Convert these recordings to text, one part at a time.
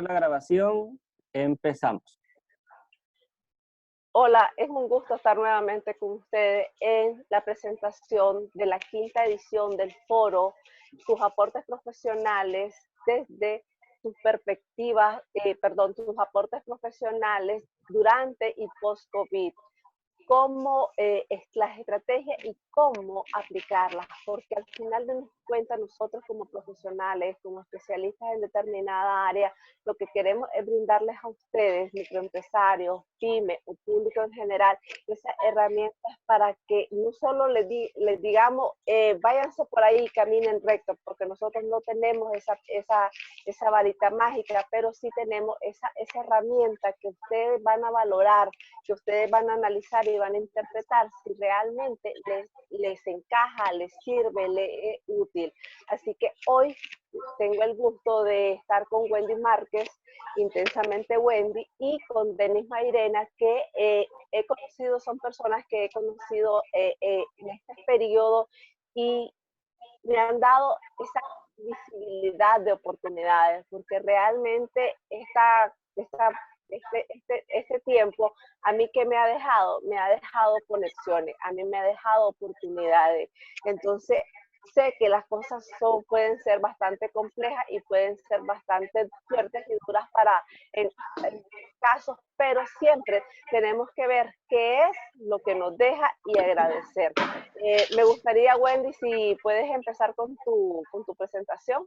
la grabación, empezamos. Hola, es un gusto estar nuevamente con ustedes en la presentación de la quinta edición del foro, tus aportes profesionales desde tus perspectivas, tus aportes profesionales durante y post-COVID. Cómo las estrategias y cómo aplicarlas, porque al final de cuentas nosotros como profesionales, como especialistas en determinada área, lo que queremos es brindarles a ustedes, microempresarios, pymes o público en general, esas herramientas para que no solo les digamos, váyanse por ahí y caminen recto, porque nosotros no tenemos esa varita mágica, pero sí tenemos esa herramienta que ustedes van a valorar, que ustedes van a analizar y van a interpretar si realmente les encaja, les sirve, les es útil. Así que hoy tengo el gusto de estar con Wendy Márquez, Intensamente Wendy, y con Denis Mairena, que he conocido, son personas que he conocido en este periodo y me han dado esa visibilidad de oportunidades, porque realmente este tiempo, a mí que me ha dejado conexiones, a mí me ha dejado oportunidades. Entonces, sé que las cosas pueden ser bastante complejas y pueden ser bastante fuertes y duras en casos, pero siempre tenemos que ver qué es lo que nos deja y agradecer. Me gustaría, Wendy, si puedes empezar con tu presentación.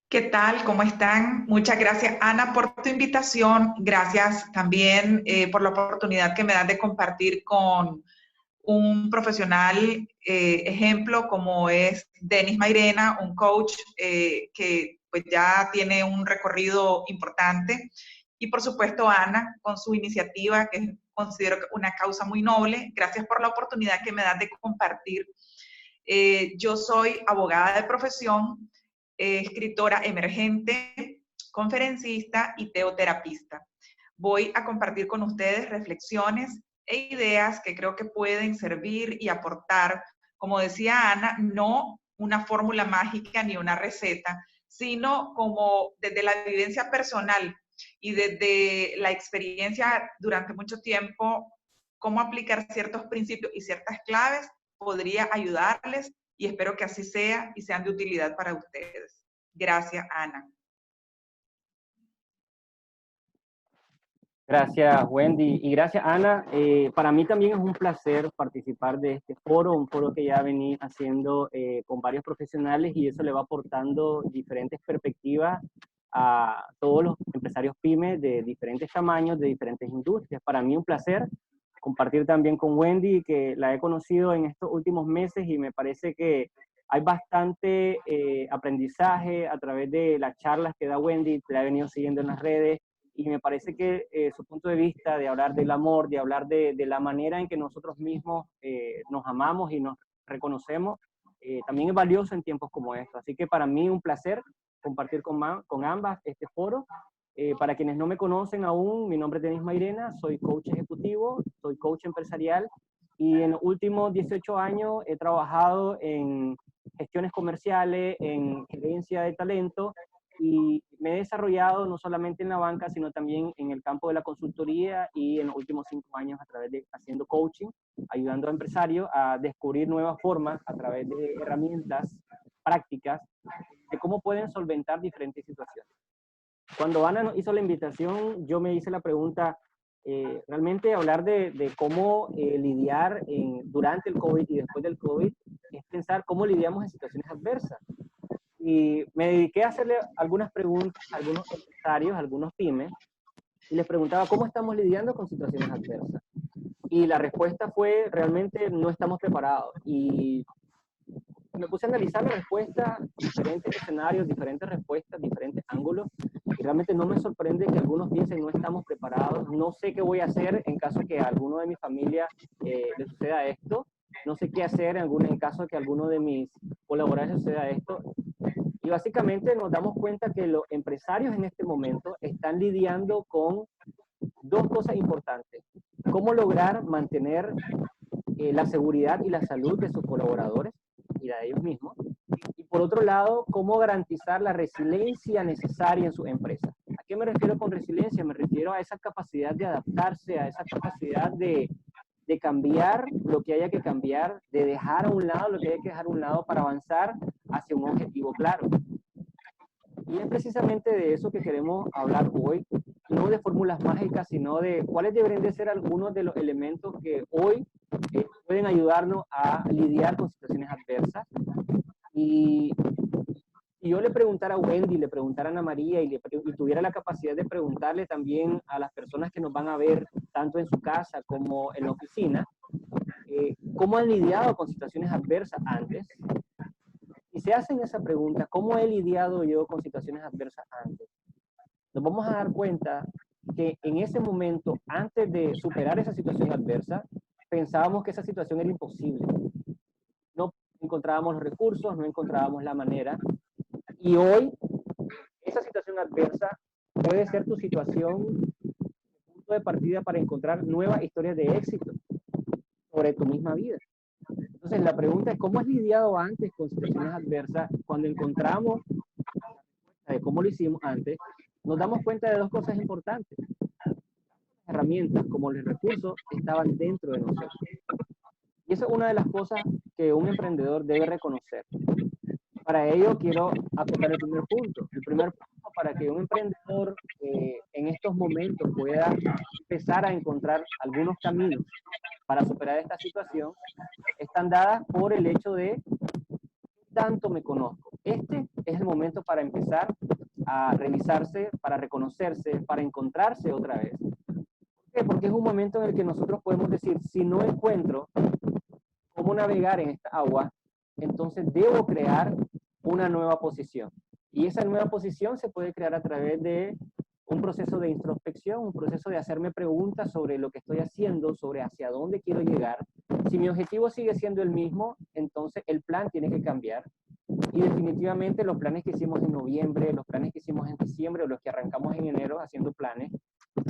¿Qué tal? ¿Cómo están? Muchas gracias, Ana, por tu invitación. Gracias también por la oportunidad que me das de compartir con un profesional ejemplo como es Denis Mairena, un coach que pues ya tiene un recorrido importante. Y por supuesto, Ana, con su iniciativa, que considero una causa muy noble. Gracias por la oportunidad que me das de compartir. Yo soy abogada de profesión, escritora emergente, conferencista y teoterapista. Voy a compartir con ustedes reflexiones e ideas que creo que pueden servir y aportar, como decía Ana, no una fórmula mágica ni una receta, sino como desde la vivencia personal y desde la experiencia durante mucho tiempo, cómo aplicar ciertos principios y ciertas claves podría ayudarles, y espero que así sea y sean de utilidad para ustedes. Gracias, Ana. Gracias, Wendy. Y gracias, Ana. Para mí también es un placer participar de este foro, un foro que ya vení haciendo con varios profesionales, y eso le va aportando diferentes perspectivas a todos los empresarios pymes de diferentes tamaños, de diferentes industrias. Para mí un placer compartir también con Wendy, que la he conocido en estos últimos meses y me parece que hay bastante aprendizaje a través de las charlas que da Wendy, la he venido siguiendo en las redes, y me parece que su punto de vista de hablar del amor, de hablar de la manera en que nosotros mismos nos amamos y nos reconocemos, también es valioso en tiempos como estos. Así que para mí un placer compartir con ambas este foro. Para quienes no me conocen aún, mi nombre es Denis Mairena, soy coach ejecutivo, soy coach empresarial, y en los últimos 18 años he trabajado en gestiones comerciales, en gerencia de talento, y me he desarrollado no solamente en la banca, sino también en el campo de la consultoría, y en los últimos 5 años a través de haciendo coaching, ayudando a empresarios a descubrir nuevas formas a través de herramientas prácticas de cómo pueden solventar diferentes situaciones. Cuando Ana nos hizo la invitación, yo me hice la pregunta, realmente hablar de cómo lidiar durante el COVID y después del COVID, es pensar cómo lidiamos en situaciones adversas. Y me dediqué a hacerle algunas preguntas a algunos empresarios, a algunos pymes, y les preguntaba cómo estamos lidiando con situaciones adversas. Y la respuesta fue, realmente no estamos preparados. Y me puse a analizar la respuesta, diferentes escenarios, diferentes respuestas, diferentes ángulos, y realmente no me sorprende que algunos piensen no estamos preparados, no sé qué voy a hacer en caso que a alguno de mi familia le suceda esto, no sé qué hacer en caso que a alguno de mis colaboradores suceda esto. Y básicamente nos damos cuenta que los empresarios en este momento están lidiando con dos cosas importantes: cómo lograr mantener la seguridad y la salud de sus colaboradores y la de ellos mismos, y por otro lado, cómo garantizar la resiliencia necesaria en su empresa. ¿A qué me refiero con resiliencia? Me refiero a esa capacidad de adaptarse, a esa capacidad de cambiar lo que haya que cambiar, de dejar a un lado lo que haya que dejar a un lado para avanzar hacia un objetivo claro. Y es precisamente de eso que queremos hablar hoy, no de fórmulas mágicas, sino de cuáles deberían de ser algunos de los elementos que hoy pueden ayudarnos a lidiar con situaciones adversas. Y si yo le preguntara a Wendy, le preguntara a Ana María y tuviera la capacidad de preguntarle también a las personas que nos van a ver, tanto en su casa como en la oficina, ¿cómo han lidiado con situaciones adversas antes? Y se hacen esa pregunta, ¿cómo he lidiado yo con situaciones adversas antes? Nos vamos a dar cuenta que en ese momento, antes de superar esa situación adversa, pensábamos que esa situación era imposible. No encontrábamos los recursos, no encontrábamos la manera. Y hoy, esa situación adversa puede ser tu situación, punto de partida para encontrar nuevas historias de éxito sobre tu misma vida. Entonces, la pregunta es, ¿cómo has lidiado antes con situaciones adversas? Cuando encontramos de cómo lo hicimos antes, nos damos cuenta de dos cosas importantes. Las herramientas, como los recursos, estaban dentro de nosotros. Y eso es una de las cosas que un emprendedor debe reconocer. Para ello quiero aportar el primer punto. El primer punto para que un emprendedor en estos momentos pueda empezar a encontrar algunos caminos para superar esta situación están dadas por el hecho de tanto me conozco. Este es el momento para empezar a revisarse, para reconocerse, para encontrarse otra vez. ¿Por qué? Porque es un momento en el que nosotros podemos decir, si no encuentro cómo navegar en esta agua, entonces debo crear una nueva posición. Y esa nueva posición se puede crear a través de un proceso de introspección, un proceso de hacerme preguntas sobre lo que estoy haciendo, sobre hacia dónde quiero llegar. Si mi objetivo sigue siendo el mismo, entonces el plan tiene que cambiar. Y definitivamente los planes que hicimos en noviembre, los planes que hicimos en diciembre o los que arrancamos en enero haciendo planes,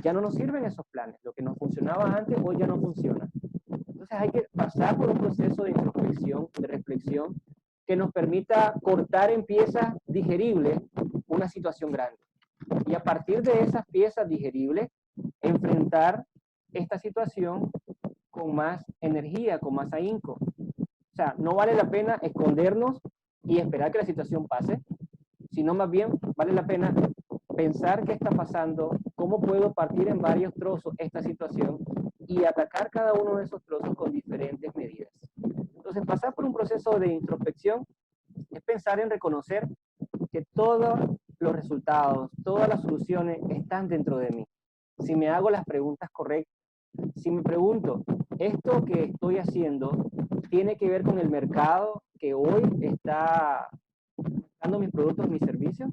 ya no nos sirven esos planes. Lo que nos funcionaba antes hoy ya no funciona. Entonces hay que pasar por un proceso de introspección, de reflexión, que nos permita cortar en piezas digeribles una situación grande. Y a partir de esas piezas digeribles, enfrentar esta situación con más energía, con más ahínco. O sea, no vale la pena escondernos y esperar que la situación pase, sino más bien vale la pena pensar qué está pasando, cómo puedo partir en varios trozos esta situación y atacar cada uno de esos trozos con diferentes medidas. Entonces, pasar por un proceso de introspección es pensar en reconocer que todos los resultados, todas las soluciones están dentro de mí. Si me hago las preguntas correctas, si me pregunto, ¿esto que estoy haciendo tiene que ver con el mercado que hoy está dando mis productos, mis servicios?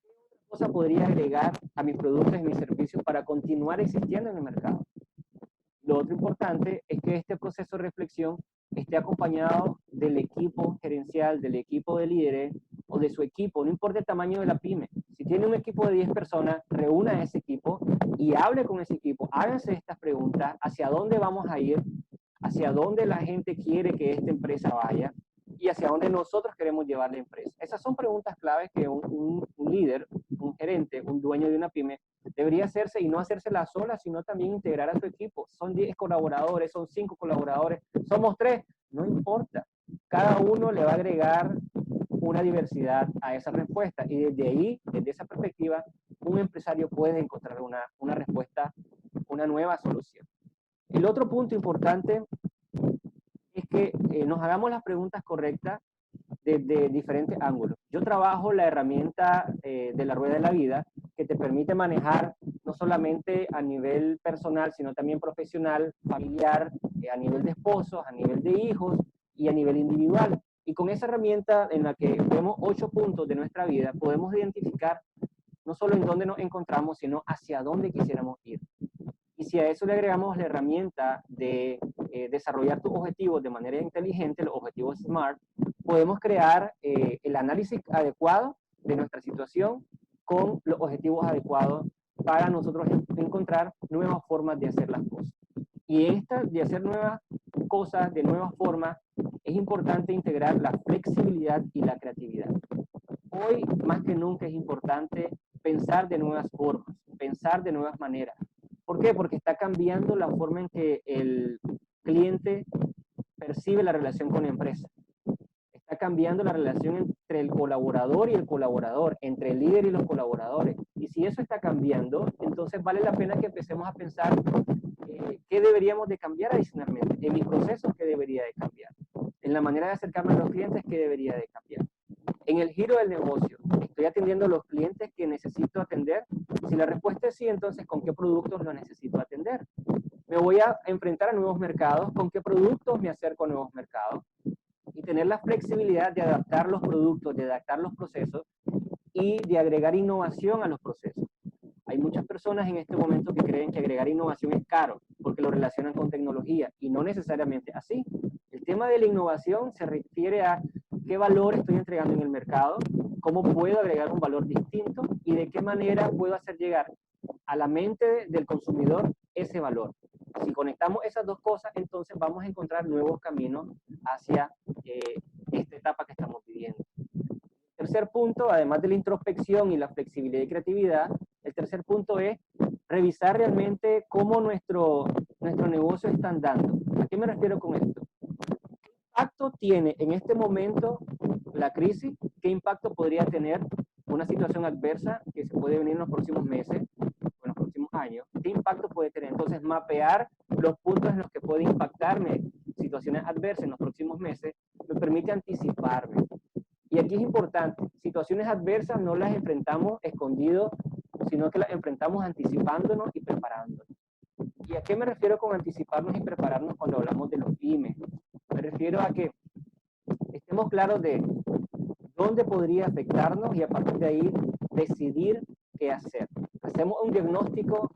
¿Qué otra cosa podría agregar a mis productos y mis servicios para continuar existiendo en el mercado? Lo otro importante es que este proceso de reflexión esté acompañado del equipo gerencial, del equipo de líderes o de su equipo, no importa el tamaño de la pyme. Si tiene un equipo de 10 personas, reúna a ese equipo y hable con ese equipo, háganse estas preguntas, hacia dónde vamos a ir, hacia dónde la gente quiere que esta empresa vaya y hacia dónde nosotros queremos llevar la empresa. Esas son preguntas claves que un líder, un gerente, un dueño de una pyme debería hacerse y no hacérselas sola, sino también integrar a su equipo. Son 10 colaboradores, son 5 colaboradores, somos 3, no importa. Cada uno le va a agregar una diversidad a esa respuesta y desde ahí, desde esa perspectiva, un empresario puede encontrar una respuesta, una nueva solución. El otro punto importante es que nos hagamos las preguntas correctas desde diferentes ángulos. Yo trabajo la herramienta de la rueda de la vida que te permite manejar no solamente a nivel personal, sino también profesional, familiar, a nivel de esposos, a nivel de hijos y a nivel individual. Y con esa herramienta en la que vemos 8 puntos de nuestra vida, podemos identificar no solo en dónde nos encontramos, sino hacia dónde quisiéramos ir. Y si a eso le agregamos la herramienta de desarrollar tus objetivos de manera inteligente, los objetivos SMART, podemos crear el análisis adecuado de nuestra situación con los objetivos adecuados para nosotros encontrar nuevas formas de hacer las cosas. Y esta de hacer nuevas cosas, de nuevas formas, es importante integrar la flexibilidad y la creatividad. Hoy, más que nunca, es importante pensar de nuevas formas, pensar de nuevas maneras. ¿Por qué? Porque está cambiando la forma en que el cliente percibe la relación con la empresa. Está cambiando la relación entre el colaborador y el colaborador, entre el líder y los colaboradores. Y si eso está cambiando, entonces vale la pena que empecemos a pensar qué deberíamos de cambiar adicionalmente, en mis procesos qué debería de cambiar, en la manera de acercarme a los clientes qué debería de cambiar. En el giro del negocio, ¿estoy atendiendo a los clientes que necesito atender? Si la respuesta es sí, entonces ¿con qué productos los necesito atender? ¿Me voy a enfrentar a nuevos mercados? ¿Con qué productos me acerco a nuevos mercados? Y tener la flexibilidad de adaptar los productos, de adaptar los procesos y de agregar innovación a los procesos. Hay muchas personas en este momento que creen que agregar innovación es caro porque lo relacionan con tecnología y no necesariamente así. El tema de la innovación se refiere a qué valor estoy entregando en el mercado, cómo puedo agregar un valor distinto y de qué manera puedo hacer llegar a la mente del consumidor ese valor. Si conectamos esas dos cosas, entonces vamos a encontrar nuevos caminos hacia esta etapa que estamos viviendo. El tercer punto, además de la introspección y la flexibilidad y creatividad, el tercer punto es revisar realmente cómo nuestro negocio está andando. ¿A qué me refiero con esto? ¿Qué impacto tiene en este momento la crisis? ¿Qué impacto podría tener una situación adversa que se puede venir en los próximos meses o en los próximos años? ¿Qué impacto puede tener? Entonces, mapear los puntos en los que puede impactarme situaciones adversas en los próximos meses me permite anticiparme. Y aquí es importante, situaciones adversas no las enfrentamos escondidos, sino que las enfrentamos anticipándonos y preparándonos. ¿Y a qué me refiero con anticiparnos y prepararnos cuando hablamos de los pymes? Me refiero a que estemos claros de dónde podría afectarnos y a partir de ahí decidir qué hacer. Hacemos un diagnóstico,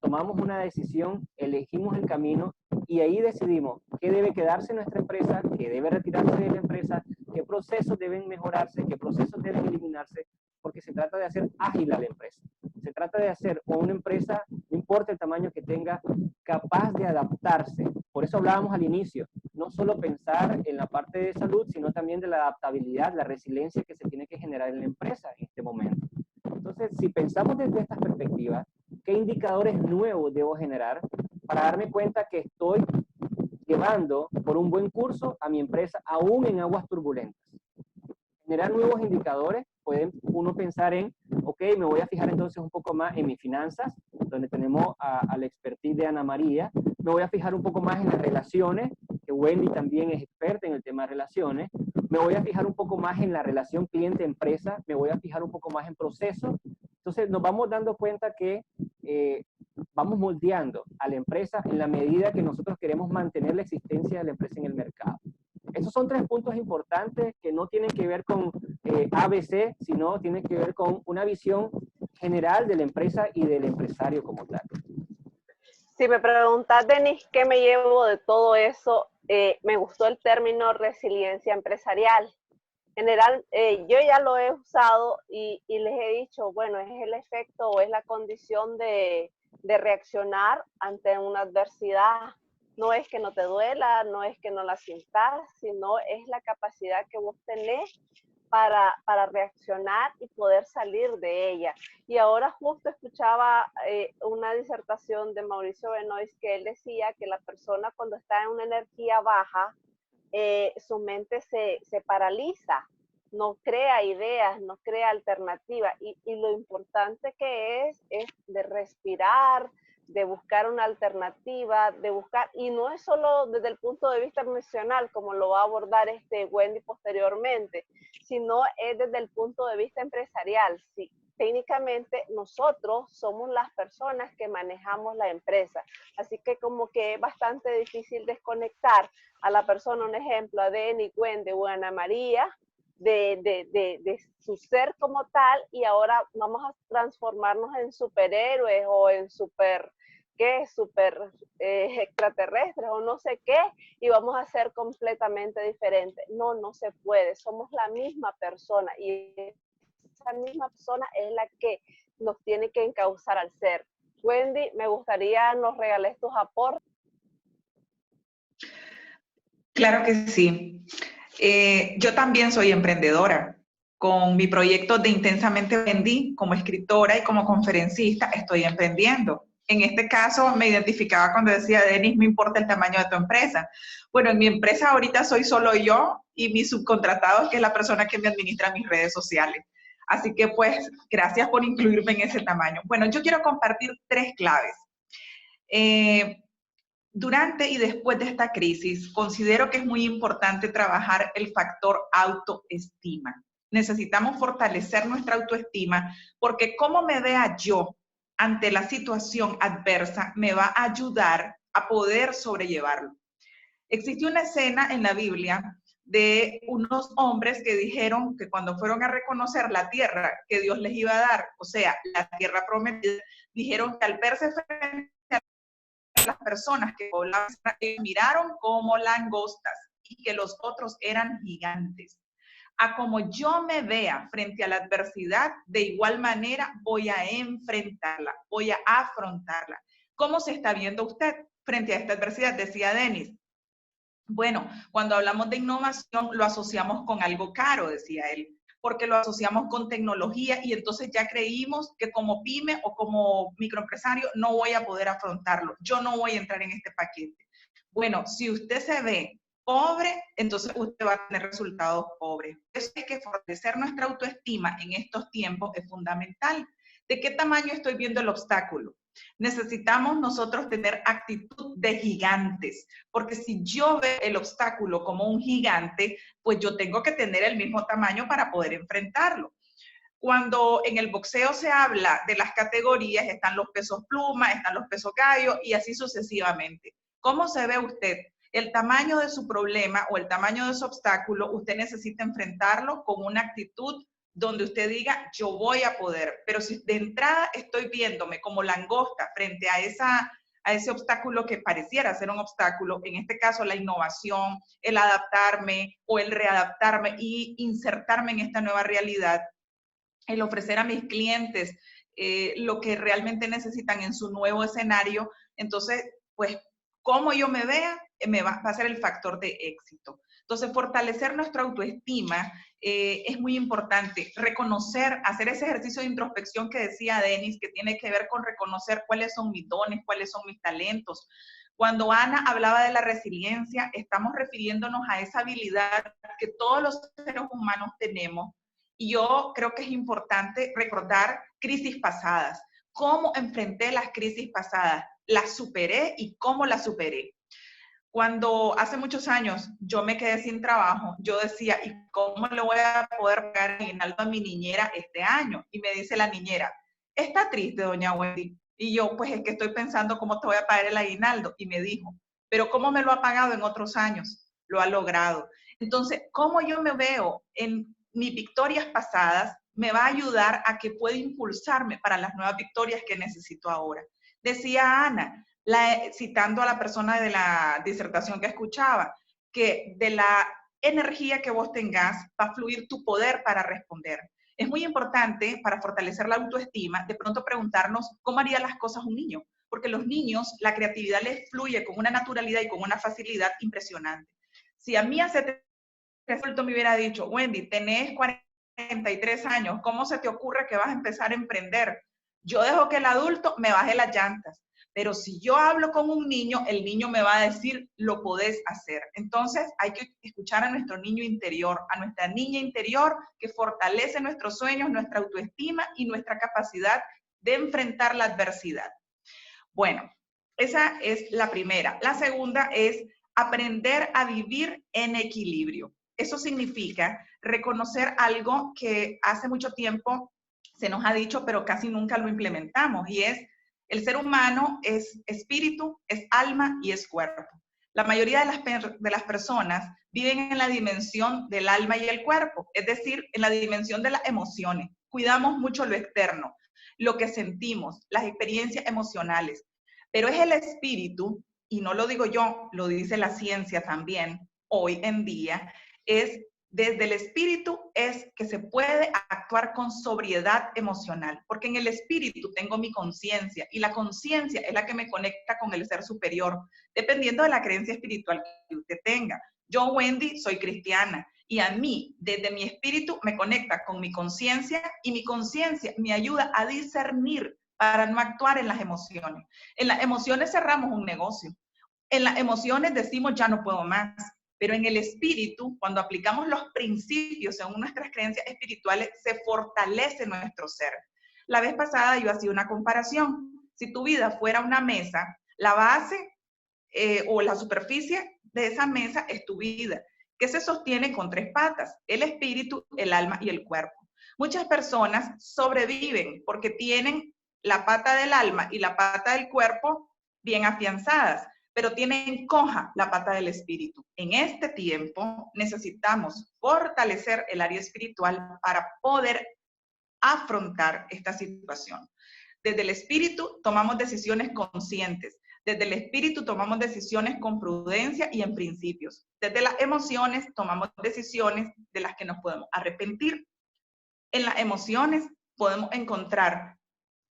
tomamos una decisión, elegimos el camino y ahí decidimos qué debe quedarse en nuestra empresa, qué debe retirarse de la empresa, qué procesos deben mejorarse, qué procesos deben eliminarse, porque se trata de hacer ágil a la empresa. Se trata de hacer una empresa, no importa el tamaño que tenga, capaz de adaptarse. Por eso hablábamos al inicio, no solo pensar en la parte de salud, sino también de la adaptabilidad, la resiliencia que se tiene que generar en la empresa en este momento. Entonces, si pensamos desde estas perspectivas, ¿qué indicadores nuevos debo generar para darme cuenta que estoy llevando por un buen curso a mi empresa aún en aguas turbulentas? Generar nuevos indicadores, puede uno pensar en, ok, me voy a fijar entonces un poco más en mis finanzas, donde tenemos a la expertise de Ana María, me voy a fijar un poco más en las relaciones, que Wendy también es experta en el tema de relaciones, me voy a fijar un poco más en la relación cliente-empresa, me voy a fijar un poco más en procesos. Entonces nos vamos dando cuenta que vamos moldeando a la empresa en la medida que nosotros queremos mantener la existencia de la empresa en el mercado. Estos son tres puntos importantes que no tienen que ver con ABC, sino tienen que ver con una visión general de la empresa y del empresario como tal. Si me preguntas, Denis, ¿qué me llevo de todo eso? Me gustó el término resiliencia empresarial. En general, yo ya lo he usado y les he dicho, bueno, es el efecto o es la condición de reaccionar ante una adversidad. No es que no te duela, no es que no la sientas, sino es la capacidad que vos tenés para reaccionar y poder salir de ella. Y ahora justo escuchaba una disertación de Mauricio Benoist que él decía que la persona cuando está en una energía baja, su mente se paraliza, no crea ideas, no crea alternativas. Y lo importante que es de respirar, de buscar una alternativa, de buscar, y no es solo desde el punto de vista emocional, como lo va a abordar Wendy posteriormente, sino es desde el punto de vista empresarial. Sí, técnicamente nosotros somos las personas que manejamos la empresa, así que como que es bastante difícil desconectar a la persona, un ejemplo, a Denny, Wendy o Ana María, de su ser como tal, y ahora vamos a transformarnos en superhéroes o en super extraterrestres o no sé qué, y vamos a ser completamente diferentes. No, no se puede, somos la misma persona y esa misma persona es la que nos tiene que encauzar al ser. Wendy, me gustaría nos regales tus aportes. Claro que sí. Yo también soy emprendedora. Con mi proyecto de Intensamente Vendí, como escritora y como conferencista, estoy emprendiendo. En este caso, me identificaba cuando decía, Denis, no importa el tamaño de tu empresa. Bueno, en mi empresa ahorita soy solo yo y mi subcontratado, que es la persona que me administra mis redes sociales. Así que, pues, gracias por incluirme en ese tamaño. Bueno, yo quiero compartir 3 claves. Durante y después de esta crisis, considero que es muy importante trabajar el factor autoestima. Necesitamos fortalecer nuestra autoestima porque cómo me vea yo ante la situación adversa me va a ayudar a poder sobrellevarlo. Existe una escena en la Biblia de unos hombres que dijeron que cuando fueron a reconocer la tierra que Dios les iba a dar, o sea, la tierra prometida, dijeron que al verse frente a las personas que poblaban miraron como langostas y que los otros eran gigantes. A como yo me vea frente a la adversidad, de igual manera voy a enfrentarla, voy a afrontarla. ¿Cómo se está viendo usted frente a esta adversidad? Decía Denis. Bueno, cuando hablamos de innovación lo asociamos con algo caro, decía él, porque lo asociamos con tecnología y entonces ya creímos que como pyme o como microempresario no voy a poder afrontarlo, yo no voy a entrar en este paquete. Bueno, si usted se ve pobre, entonces usted va a tener resultados pobres. Eso es que fortalecer nuestra autoestima en estos tiempos es fundamental. ¿De qué tamaño estoy viendo el obstáculo? Necesitamos nosotros tener actitud de gigantes, porque si yo veo el obstáculo como un gigante, pues yo tengo que tener el mismo tamaño para poder enfrentarlo. Cuando en el boxeo se habla de las categorías, están los pesos pluma, están los pesos gallo y así sucesivamente. ¿Cómo se ve usted? El tamaño de su problema o el tamaño de su obstáculo, usted necesita enfrentarlo con una actitud donde usted diga, yo voy a poder. Pero si de entrada estoy viéndome como langosta frente a ese obstáculo que pareciera ser un obstáculo, en este caso la innovación, el adaptarme o el readaptarme y insertarme en esta nueva realidad, el ofrecer a mis clientes lo que realmente necesitan en su nuevo escenario, entonces, pues, cómo yo me vea, va a ser el factor de éxito. Entonces, fortalecer nuestra autoestima es muy importante. Reconocer, hacer ese ejercicio de introspección que decía Denis, que tiene que ver con reconocer cuáles son mis dones, cuáles son mis talentos. Cuando Ana hablaba de la resiliencia, estamos refiriéndonos a esa habilidad que todos los seres humanos tenemos. Y yo creo que es importante recordar crisis pasadas. ¿Cómo enfrenté las crisis pasadas? ¿Las superé y cómo las superé? Cuando hace muchos años yo me quedé sin trabajo, yo decía, ¿y cómo le voy a poder pagar el aguinaldo a mi niñera este año? Y me dice la niñera, ¿está triste, doña Wendy? Y yo, pues es que estoy pensando cómo te voy a pagar el aguinaldo. Y me dijo, ¿pero cómo me lo ha pagado en otros años? Lo ha logrado. Entonces, ¿cómo yo me veo en mis victorias pasadas? Me va a ayudar a que pueda impulsarme para las nuevas victorias que necesito ahora. Decía Ana, citando a la persona de la disertación que escuchaba, que de la energía que vos tengas va a fluir tu poder para responder. Es muy importante para fortalecer la autoestima de pronto preguntarnos cómo haría las cosas un niño, porque los niños la creatividad les fluye con una naturalidad y con una facilidad impresionante. Si a mí hace 3 años me hubiera dicho, Wendy, tenés 43 años, ¿cómo se te ocurre que vas a empezar a emprender? Yo dejo que el adulto me baje las llantas. Pero si yo hablo con un niño, el niño me va a decir, lo podés hacer. Entonces hay que escuchar a nuestro niño interior, a nuestra niña interior, que fortalece nuestros sueños, nuestra autoestima y nuestra capacidad de enfrentar la adversidad. Bueno, esa es la primera. La segunda es aprender a vivir en equilibrio. Eso significa reconocer algo que hace mucho tiempo se nos ha dicho, pero casi nunca lo implementamos, y es el ser humano es espíritu, es alma y es cuerpo. La mayoría de las personas viven en la dimensión del alma y el cuerpo, es decir, en la dimensión de las emociones. Cuidamos mucho lo externo, lo que sentimos, las experiencias emocionales. Pero es el espíritu, y no lo digo yo, lo dice la ciencia también, hoy en día, es desde el espíritu es que se puede actuar con sobriedad emocional, porque en el espíritu tengo mi conciencia y la conciencia es la que me conecta con el ser superior, dependiendo de la creencia espiritual que usted tenga. Yo, Wendy, soy cristiana y a mí, desde mi espíritu, me conecta con mi conciencia y mi conciencia me ayuda a discernir para no actuar en las emociones. En las emociones cerramos un negocio. En las emociones decimos ya no puedo más. Pero en el espíritu, cuando aplicamos los principios según nuestras creencias espirituales, se fortalece nuestro ser. La vez pasada yo hacía una comparación. Si tu vida fuera una mesa, la base o la superficie de esa mesa es tu vida, que se sostiene con 3 patas, el espíritu, el alma y el cuerpo. Muchas personas sobreviven porque tienen la pata del alma y la pata del cuerpo bien afianzadas, pero tienen coja la pata del espíritu. En este tiempo necesitamos fortalecer el área espiritual para poder afrontar esta situación. Desde el espíritu tomamos decisiones conscientes. Desde el espíritu tomamos decisiones con prudencia y en principios. Desde las emociones tomamos decisiones de las que nos podemos arrepentir. En las emociones podemos encontrar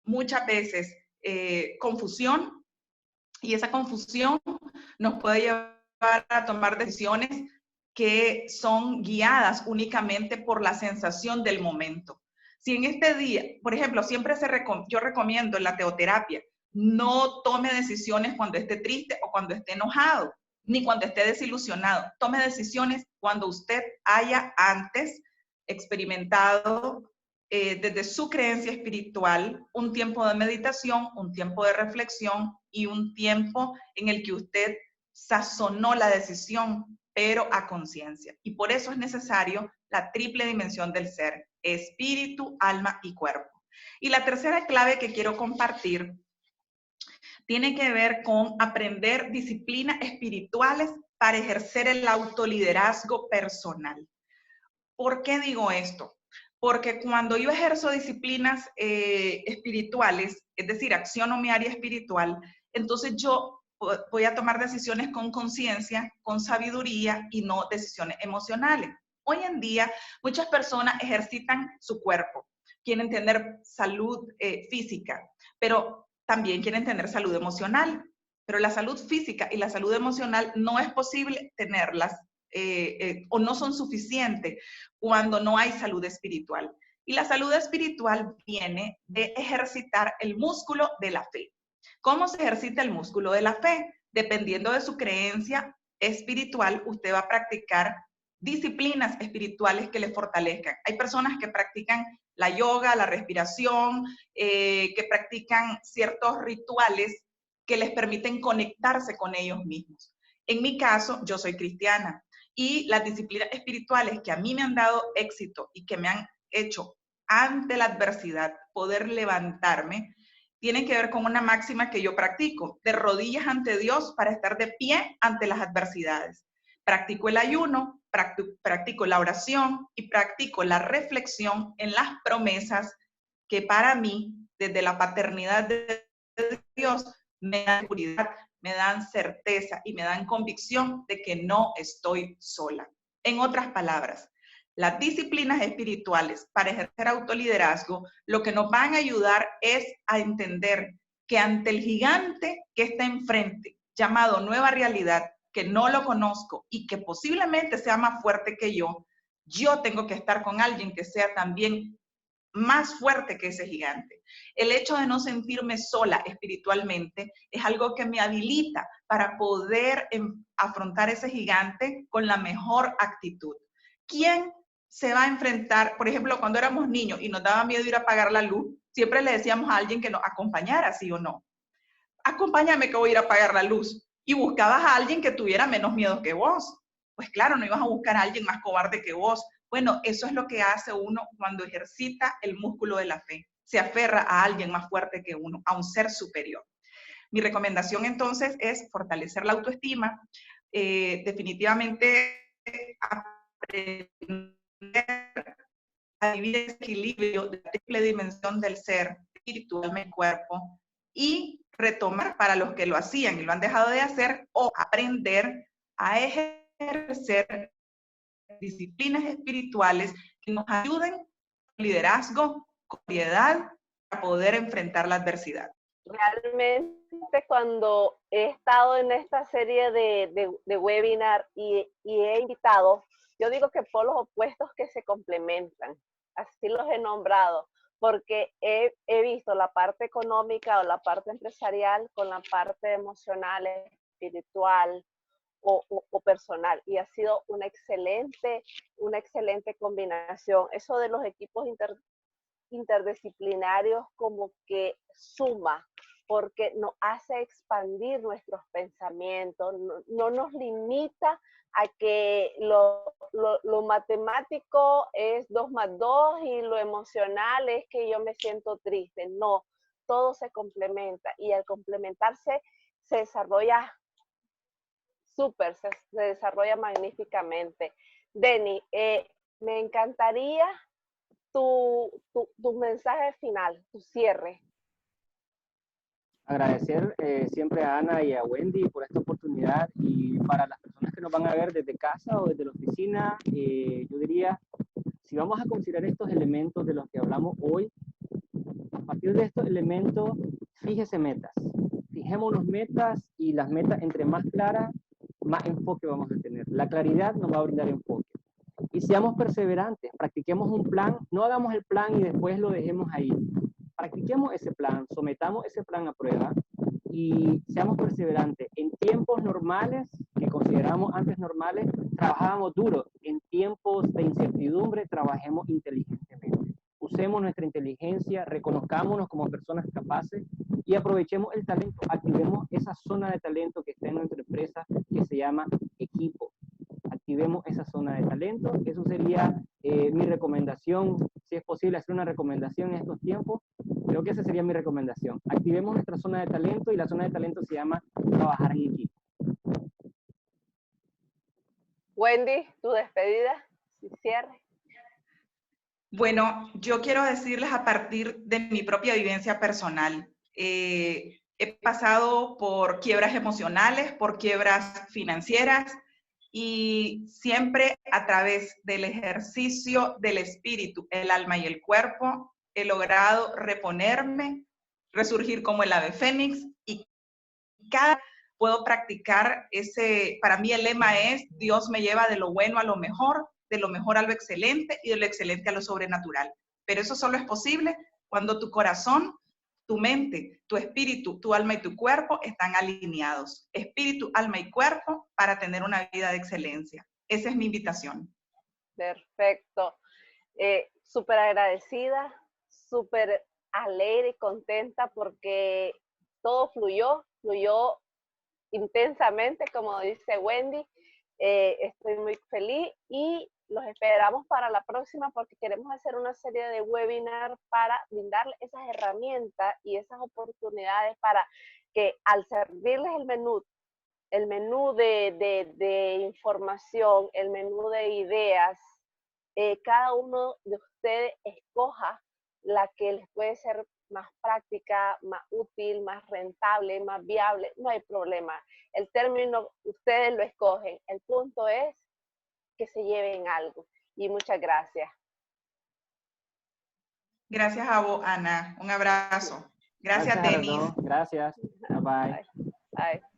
muchas veces confusión, y esa confusión nos puede llevar a tomar decisiones que son guiadas únicamente por la sensación del momento. Si en este día, por ejemplo, siempre yo recomiendo en la teoterapia, no tome decisiones cuando esté triste o cuando esté enojado, ni cuando esté desilusionado. Tome decisiones cuando usted haya antes experimentado desde su creencia espiritual un tiempo de meditación, un tiempo de reflexión y un tiempo en el que usted sazonó la decisión, pero a conciencia. Y por eso es necesario la triple dimensión del ser, espíritu, alma y cuerpo. Y la tercera clave que quiero compartir tiene que ver con aprender disciplinas espirituales para ejercer el autoliderazgo personal. ¿Por qué digo esto? Porque cuando yo ejerzo disciplinas espirituales, es decir, acciono mi área espiritual, entonces yo voy a tomar decisiones con conciencia, con sabiduría y no decisiones emocionales. Hoy en día, muchas personas ejercitan su cuerpo, quieren tener salud física, pero también quieren tener salud emocional. Pero la salud física y la salud emocional no es posible tenerlas o no son suficientes cuando no hay salud espiritual. Y la salud espiritual viene de ejercitar el músculo de la fe. ¿Cómo se ejercita el músculo de la fe? Dependiendo de su creencia espiritual, usted va a practicar disciplinas espirituales que le fortalezcan. Hay personas que practican la yoga, la respiración, que practican ciertos rituales que les permiten conectarse con ellos mismos. En mi caso, yo soy cristiana y las disciplinas espirituales que a mí me han dado éxito y que me han hecho ante la adversidad poder levantarme, tienen que ver con una máxima que yo practico, de rodillas ante Dios para estar de pie ante las adversidades. Practico el ayuno, practico la oración y practico la reflexión en las promesas que para mí, desde la paternidad de Dios, me dan seguridad, me dan certeza y me dan convicción de que no estoy sola. En otras palabras, las disciplinas espirituales para ejercer autoliderazgo lo que nos van a ayudar es a entender que ante el gigante que está enfrente, llamado nueva realidad, que no lo conozco y que posiblemente sea más fuerte que yo tengo que estar con alguien que sea también más fuerte que ese gigante. El hecho de no sentirme sola espiritualmente es algo que me habilita para poder afrontar ese gigante con la mejor actitud. ¿Quién se va a enfrentar? Por ejemplo, cuando éramos niños y nos daba miedo ir a apagar la luz, siempre le decíamos a alguien que nos acompañara, ¿sí o no? Acompáñame que voy a ir a apagar la luz. Y buscabas a alguien que tuviera menos miedo que vos. Pues claro, no ibas a buscar a alguien más cobarde que vos. Bueno, eso es lo que hace uno cuando ejercita el músculo de la fe. Se aferra a alguien más fuerte que uno, a un ser superior. Mi recomendación entonces es fortalecer la autoestima, definitivamente aprender a vivir ese equilibrio de la triple dimensión del ser, espiritual, mente, cuerpo, y retomar para los que lo hacían y lo han dejado de hacer, o aprender a ejercer disciplinas espirituales que nos ayuden, liderazgo, con piedad, para poder enfrentar la adversidad. Realmente cuando he estado en esta serie de webinar y he invitado, yo digo que polos opuestos que se complementan, así los he nombrado, porque he visto la parte económica o la parte empresarial con la parte emocional, espiritual o personal, y ha sido una excelente combinación. Eso de los equipos interdisciplinarios como que suma, porque nos hace expandir nuestros pensamientos, no nos limita a que lo matemático es 2 más 2 y lo emocional es que yo me siento triste. No, todo se complementa y al complementarse se desarrolla súper, se desarrolla magníficamente. Denny, me encantaría tu mensaje final, tu cierre. Agradecer siempre a Ana y a Wendy por esta oportunidad, y para las personas que nos van a ver desde casa o desde la oficina, yo diría, si vamos a considerar estos elementos de los que hablamos hoy, a partir de estos elementos, fíjese metas. Fijémonos metas, y las metas entre más claras, más enfoque vamos a tener. La claridad nos va a brindar enfoque. Y seamos perseverantes, practiquemos un plan, no hagamos el plan y después lo dejemos ahí. Practiquemos ese plan, sometamos ese plan a prueba y seamos perseverantes. En tiempos normales, que consideramos antes normales, trabajábamos duro. En tiempos de incertidumbre, trabajemos inteligentemente. Usemos nuestra inteligencia, reconozcámonos como personas capaces y aprovechemos el talento. Activemos esa zona de talento que está en nuestra empresa, que se llama equipo. Activemos esa zona de talento. Eso sería mi recomendación. Si es posible hacer una recomendación en estos tiempos, creo que esa sería mi recomendación. Activemos nuestra zona de talento, y la zona de talento se llama trabajar en equipo. Wendy, tu despedida, cierre. Bueno, yo quiero decirles a partir de mi propia vivencia personal. He pasado por quiebras emocionales, por quiebras financieras, y siempre a través del ejercicio del espíritu, el alma y el cuerpo, he logrado reponerme, resurgir como el ave fénix, y cada puedo practicar ese, para mí el lema es: Dios me lleva de lo bueno a lo mejor, de lo mejor a lo excelente y de lo excelente a lo sobrenatural. Pero eso solo es posible cuando tu corazón, tu mente, tu espíritu, tu alma y tu cuerpo están alineados. Espíritu, alma y cuerpo para tener una vida de excelencia. Esa es mi invitación. Perfecto. Súper agradecida, súper alegre y contenta porque todo fluyó intensamente, como dice Wendy. Estoy muy feliz y los esperamos para la próxima, porque queremos hacer una serie de webinars para brindarles esas herramientas y esas oportunidades para que, al servirles el menú de información, el menú de ideas, cada uno de ustedes escoja la que les puede ser más práctica, más útil, más rentable, más viable. No hay problema. El término ustedes lo escogen. El punto es que se lleven algo. Y muchas gracias. Gracias a vos, Ana. Un abrazo. Gracias, Denis. Gracias. Bye bye. Bye.